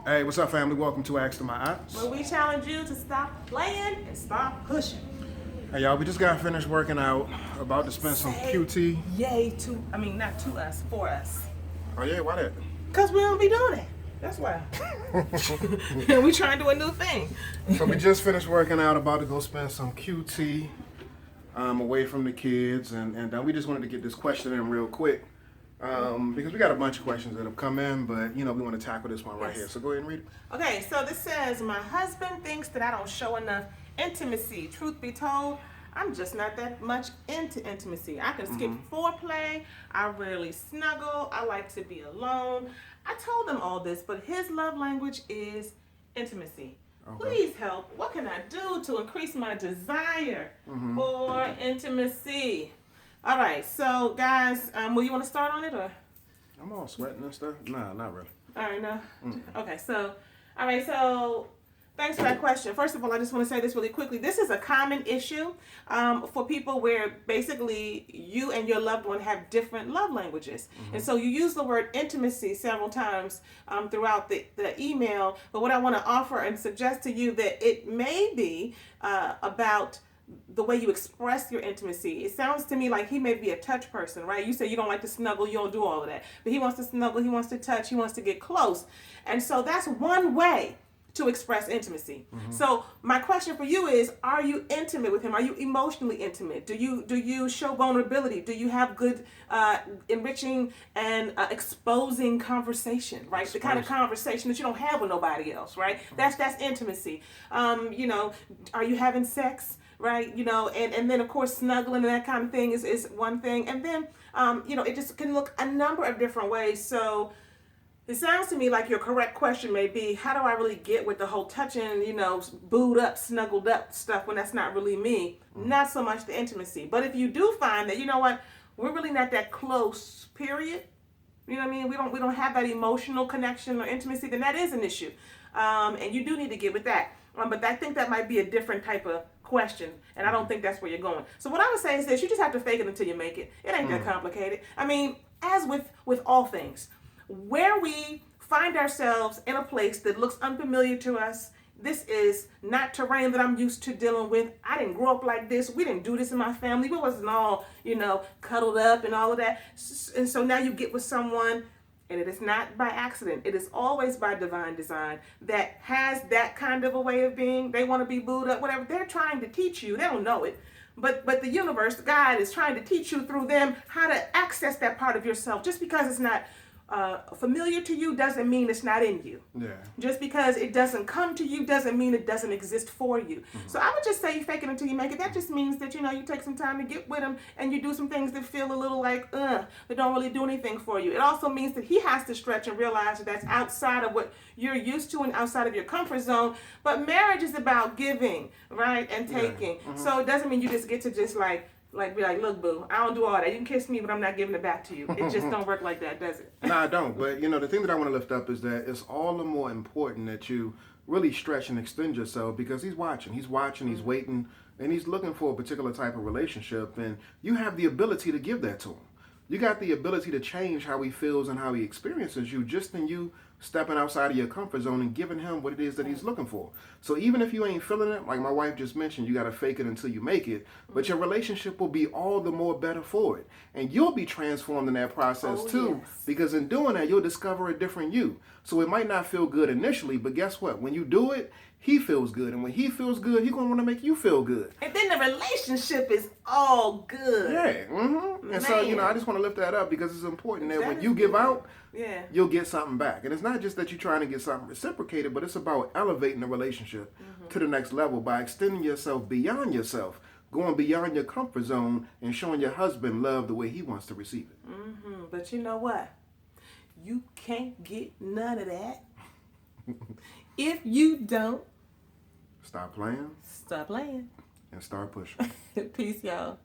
Hey, what's up, family? Welcome to Ask to My Ops. Where we challenge you to stop playing and start pushing. Hey, y'all, we just got finished working out. About to spend some QT. Yay to, not to us, for us. Oh, yeah, why that? Because we don't be doing it. That's why. We trying to do a new thing. So we just finished working out, about to go spend some QT away from the kids. And we just wanted to get this question in real quick. Because we got a bunch of questions that have come in, but, we want to tackle this one right here. So go ahead and read it. Okay, so this says, my husband thinks that I don't show enough intimacy. Truth be told, I'm just not that much into intimacy. I can skip foreplay. I rarely snuggle. I like to be alone. I told him all this, but his love language is intimacy. Okay. Please help. What can I do to increase my desire for intimacy? All right, so guys, will you want to start on it or? I'm all sweating and stuff. Nah, not really. All right, no. Okay, so, all right, so thanks for that question. First of all, I just want to say this really quickly. This is a common issue for people where basically you and your loved one have different love languages. And so you use the word intimacy several times throughout the email. But what I want to offer and suggest to you that it may be about the way you express your intimacy. It sounds to me like he may be a touch person, right? You say you don't like to snuggle, you don't do all of that. But he wants to snuggle, he wants to touch, he wants to get close. And so that's one way to express intimacy. So my question for you is, are you intimate with him? Are you emotionally intimate? Do you show vulnerability? Do you have good enriching and exposing conversation, right? The kind of conversation that you don't have with nobody else, right? That's intimacy. Are you having sex? Right, and then of course snuggling and that kind of thing is one thing, and then it just can look a number of different ways. So it sounds to me like your correct question may be, how do I really get with the whole touching, booed up, snuggled up stuff when that's not really me? Not so much the intimacy. But if you do find that, we're really not that close, period. You know what I mean? We don't have that emotional connection or intimacy, then that is an issue. And you do need to get with that. But I think that might be a different type of question, and I don't think that's where you're going. So what I would say is this: you just have to fake it until you make it. It ain't that complicated. I mean, as with all things, where we find ourselves in a place that looks unfamiliar to us, this is not terrain that I'm used to dealing with. I didn't grow up like this. We didn't do this in my family. We wasn't all, cuddled up and all of that. And so now you get with someone, and it is not by accident. It is always by divine design that has that kind of a way of being. They want to be booed up, whatever. They're trying to teach you. They don't know it. But the universe, God, is trying to teach you through them how to access that part of yourself. Just because it's not familiar to you doesn't mean it's not in you. Yeah. Just because it doesn't come to you doesn't mean it doesn't exist for you. So I would just say you fake it until you make it. That just means that, you take some time to get with him and you do some things that feel a little like, that don't really do anything for you. It also means that he has to stretch and realize that that's outside of what you're used to and outside of your comfort zone. But marriage is about giving, right, and taking. So it doesn't mean you just get to just be like, look, boo, I don't do all that. You can kiss me, but I'm not giving it back to you. It just don't work like that, does it? No, I don't. But, the thing that I want to lift up is that it's all the more important that you really stretch and extend yourself, because he's watching, he's waiting, and he's looking for a particular type of relationship, and you have the ability to give that to him. You got the ability to change how he feels and how he experiences you just in you stepping outside of your comfort zone and giving him what it is that he's looking for. So even if you ain't feeling it, like my wife just mentioned, you got to fake it until you make it. But your relationship will be all the more better for it. And you'll be transformed in that process too, because in doing that, you'll discover a different you. So it might not feel good initially, but guess what? When you do it, he feels good. And when he feels good, he's going to want to make you feel good. And then the relationship is all good. Yeah. And so, I just want to lift that up because it's important that when you give out, you'll get something back. And it's not just that you're trying to get something reciprocated, but it's about elevating the relationship to the next level by extending yourself beyond yourself, going beyond your comfort zone and showing your husband love the way he wants to receive it. But you know what? You can't get none of that if you don't stop playing stop playing and start pushing. Peace, y'all.